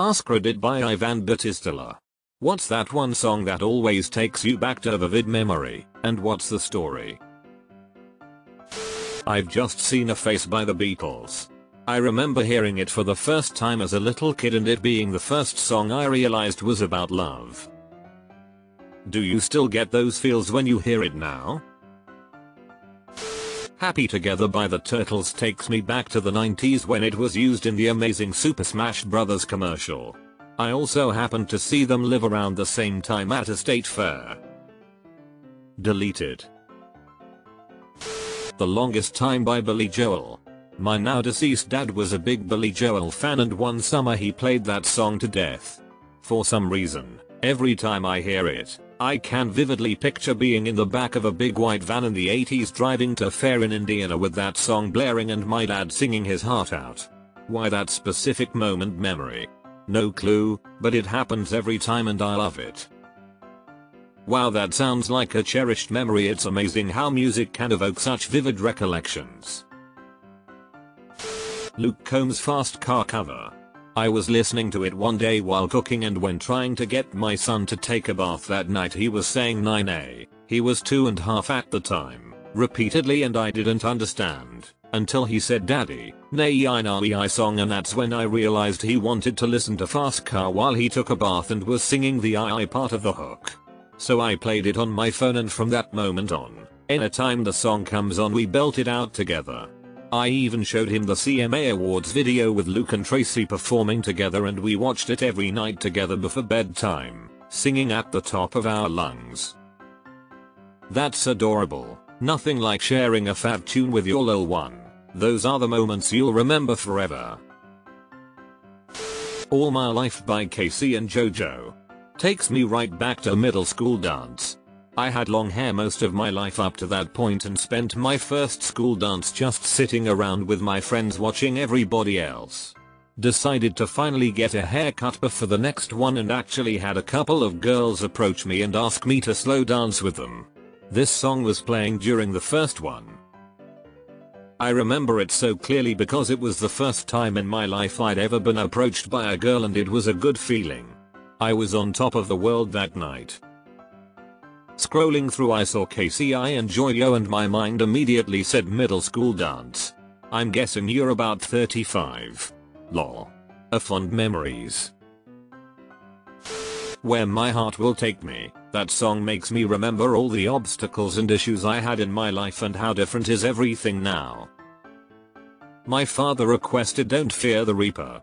AskReddit by Ivan Batistella. What's that one song that always takes you back to a vivid memory, and what's the story? I've just seen A Face by the Beatles. I remember hearing it for the first time as a little kid and it being the first song I realized was about love. Do you still get those feels when you hear it now? Happy Together by the Turtles takes me back to the 90s when it was used in the Amazing Super Smash Bros. Commercial. I also happened to see them live around the same time at a state fair. Deleted. The Longest Time by Billy Joel. My now deceased dad was a big Billy Joel fan and one summer he played that song to death. For some reason, every time I hear it, I can vividly picture being in the back of a big white van in the 80s driving to a fair in Indiana with that song blaring and my dad singing his heart out. Why that specific moment memory? No clue, but it happens every time and I love it. Wow, that sounds like a cherished memory. It's amazing how music can evoke such vivid recollections. Luke Combs' Fast Car cover. I was listening to it one day while cooking and when trying to get my son to take a bath that night he was saying 9A, he was 2.5 at the time, repeatedly and I didn't understand, until he said daddy, nay I song and that's when I realized he wanted to listen to Fast Car while he took a bath and was singing the I part of the hook. So I played it on my phone and from that moment on, anytime the song comes on we belt it out together. I even showed him the CMA Awards video with Luke and Tracy performing together and we watched it every night together before bedtime, singing at the top of our lungs. That's adorable. Nothing like sharing a fab tune with your little one. Those are the moments you'll remember forever. All My Life by Casey and JoJo. Takes me right back to middle school dance. I had long hair most of my life up to that point and spent my first school dance just sitting around with my friends watching everybody else. Decided to finally get a haircut before the next one and actually had a couple of girls approach me and ask me to slow dance with them. This song was playing during the first one. I remember it so clearly because it was the first time in my life I'd ever been approached by a girl and it was a good feeling. I was on top of the world that night. Scrolling through I saw Casey and JoJo and my mind immediately said middle school dance. I'm guessing you're about 35. Lol. A fond memories. Where My Heart Will Take Me. That song makes me remember all the obstacles and issues I had in my life and how different is everything now. My father requested Don't Fear the Reaper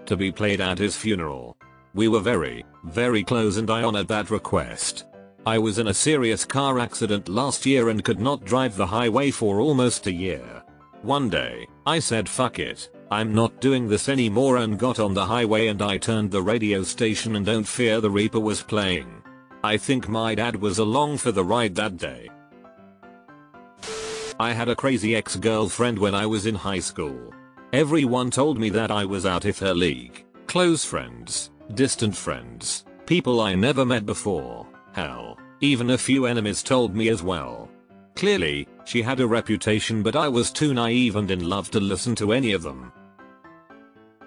to be played at his funeral. We were very close and I honored that request. I was in a serious car accident last year and could not drive the highway for almost a year. One day, I said fuck it, I'm not doing this anymore and got on the highway and I turned the radio station and Don't Fear the Reaper was playing. I think my dad was along for the ride that day. I had a crazy ex-girlfriend when I was in high school. Everyone told me that I was out of her league. Close friends, distant friends, people I never met before. Hell, even a few enemies told me as well. Clearly, she had a reputation but I was too naive and in love to listen to any of them.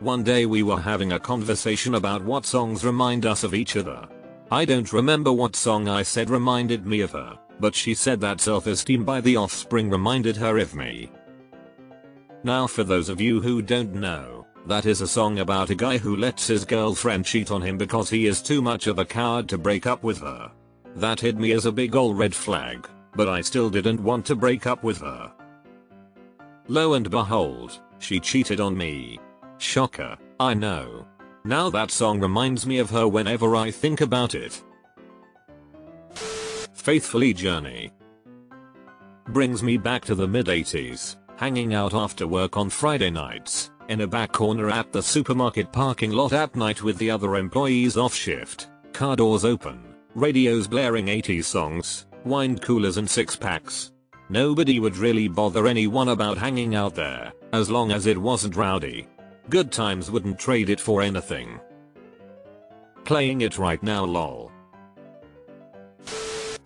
One day we were having a conversation about what songs remind us of each other. I don't remember what song I said reminded me of her, but she said that Self-Esteem by The Offspring reminded her of me. Now for those of you who don't know, that is a song about a guy who lets his girlfriend cheat on him because he is too much of a coward to break up with her. That hit me as a big ol' red flag, but I still didn't want to break up with her. Lo and behold, she cheated on me. Shocker, I know. Now that song reminds me of her whenever I think about it. Faithfully Journey brings me back to the mid-80s, hanging out after work on Friday nights, in a back corner at the supermarket parking lot at night with the other employees off shift, car doors open, radios blaring 80s songs, wine coolers and six packs. Nobody would really bother anyone about hanging out there, as long as it wasn't rowdy. Good times, wouldn't trade it for anything. Playing it right now lol.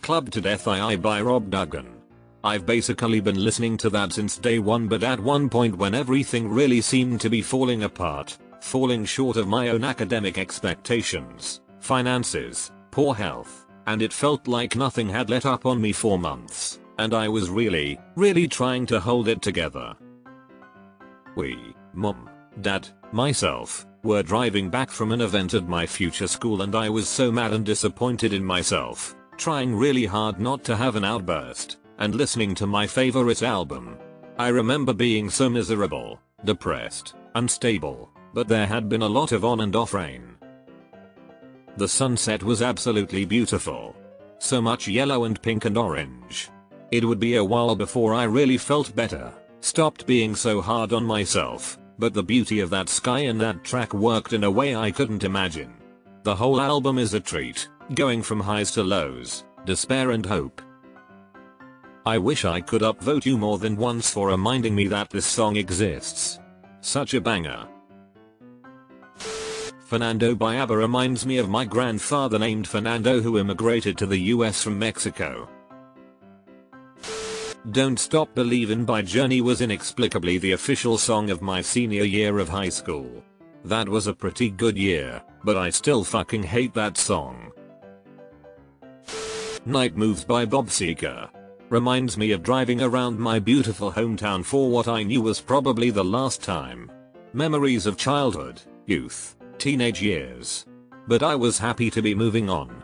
Club to Death II by Rob Duggan. I've basically been listening to that since day one, but at one point when everything really seemed to be falling apart, falling short of my own academic expectations, finances, poor health, and it felt like nothing had let up on me for months, and I was really trying to hold it together. We, Mom, Dad, myself, were driving back from an event at my future school and I was so mad and disappointed in myself, trying really hard not to have an outburst, and listening to my favorite album. I remember being so miserable, depressed, unstable, but there had been a lot of on and off rain. The sunset was absolutely beautiful. So much yellow and pink and orange. It would be a while before I really felt better, stopped being so hard on myself, but the beauty of that sky and that track worked in a way I couldn't imagine. The whole album is a treat, going from highs to lows, despair and hope. I wish I could upvote you more than once for reminding me that this song exists. Such a banger. Fernando by ABBA reminds me of my grandfather named Fernando who immigrated to the US from Mexico. Don't Stop Believin' by Journey was inexplicably the official song of my senior year of high school. That was a pretty good year, but I still fucking hate that song. Night Moves by Bob Seger. Reminds me of driving around my beautiful hometown for what I knew was probably the last time. Memories of childhood, youth, teenage years. But I was happy to be moving on.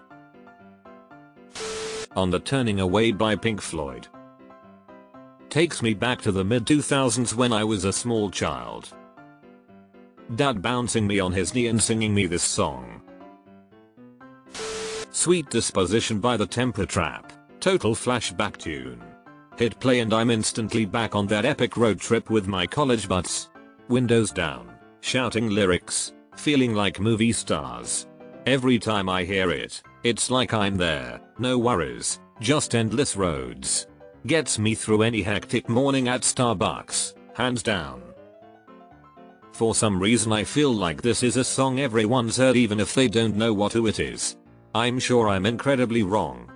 On the Turning Away by Pink Floyd. Takes me back to the mid-2000s when I was a small child. Dad bouncing me on his knee and singing me this song. Sweet Disposition by the Temper Trap. Total flashback tune. Hit play and I'm instantly back on that epic road trip with my college butts. Windows down, shouting lyrics, feeling like movie stars. Every time I hear it, it's like I'm there, no worries, just endless roads. Gets me through any hectic morning at Starbucks, hands down. For some reason I feel like this is a song everyone's heard even if they don't know who it is. I'm sure I'm incredibly wrong.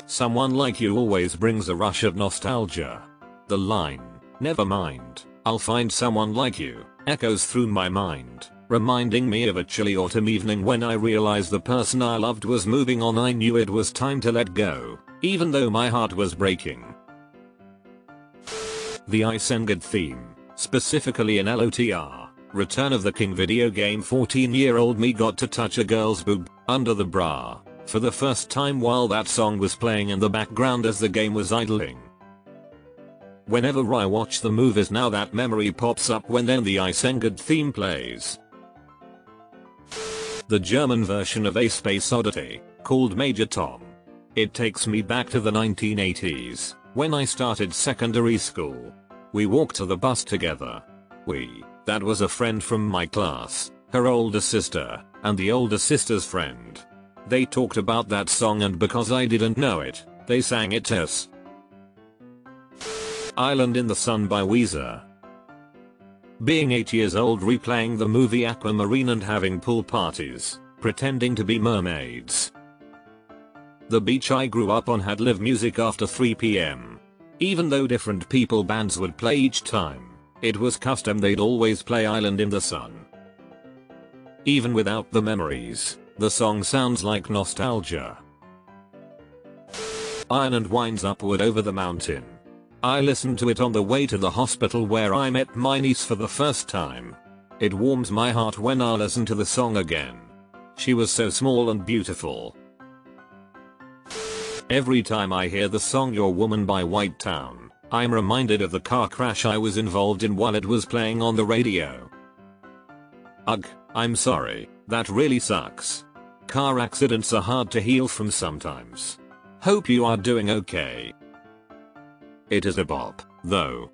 Someone Like You always brings a rush of nostalgia. The line, "Never mind, I'll find someone like you," echoes through my mind, reminding me of a chilly autumn evening when I realized the person I loved was moving on. I knew it was time to let go, even though my heart was breaking. The Isengard theme, specifically in LOTR, Return of the King video game. 14-year-old me got to touch a girl's boob, under the bra, for the first time while that song was playing in the background as the game was idling. Whenever I watch the movies now that memory pops up when then the Isengard theme plays. The German version of A Space Oddity, called Major Tom. It takes me back to the 1980s, when I started secondary school. We walked to the bus together. That was a friend from my class, her older sister, and the older sister's friend. They talked about that song and because I didn't know it, they sang it to us. Island in the Sun by Weezer. Being 8 years old replaying the movie Aquamarine and having pool parties, pretending to be mermaids. The beach I grew up on had live music after 3 PM. Even though different people bands would play each time, it was custom they'd always play Island in the Sun. Even without the memories, the song sounds like nostalgia. Iron and Winds Upward Over the Mountain. I listened to it on the way to the hospital where I met my niece for the first time. It warms my heart when I listen to the song again. She was so small and beautiful. Every time I hear the song Your Woman by White Town, I'm reminded of the car crash I was involved in while it was playing on the radio. Ugh, I'm sorry, that really sucks. Car accidents are hard to heal from sometimes. Hope you are doing okay. It is a bop, though.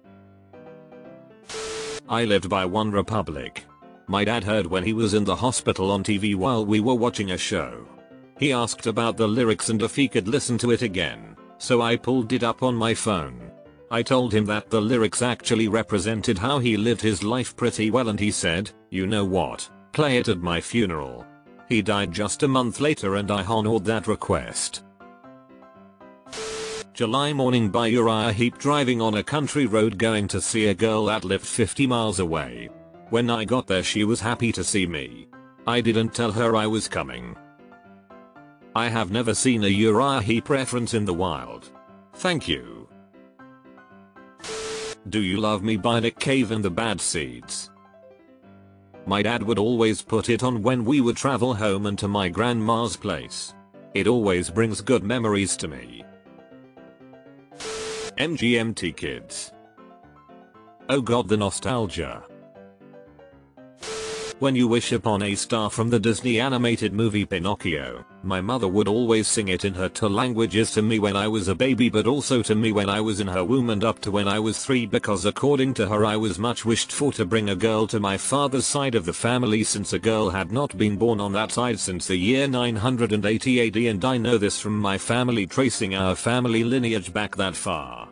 I Lived by One Republic. My dad heard when he was in the hospital on TV while we were watching a show. He asked about the lyrics and if he could listen to it again, so I pulled it up on my phone. I told him that the lyrics actually represented how he lived his life pretty well and he said, "You know what, play it at my funeral." He died just a month later and I honored that request. July Morning by Uriah Heep. Driving on a country road going to see a girl that lived 50 miles away. When I got there she was happy to see me. I didn't tell her I was coming. I have never seen a Uriah Heep reference in the wild. Thank you. Do You Love Me by Nick Cave and the Bad Seeds. My dad would always put it on when we would travel home and to my grandma's place. It always brings good memories to me. MGMT Kids. Oh god, the nostalgia. When You Wish Upon a Star from the Disney animated movie Pinocchio, my mother would always sing it in her two languages to me when I was a baby, but also to me when I was in her womb and up to when I was 3, because according to her I was much wished for to bring a girl to my father's side of the family, since a girl had not been born on that side since the year 980 AD, and I know this from my family tracing our family lineage back that far.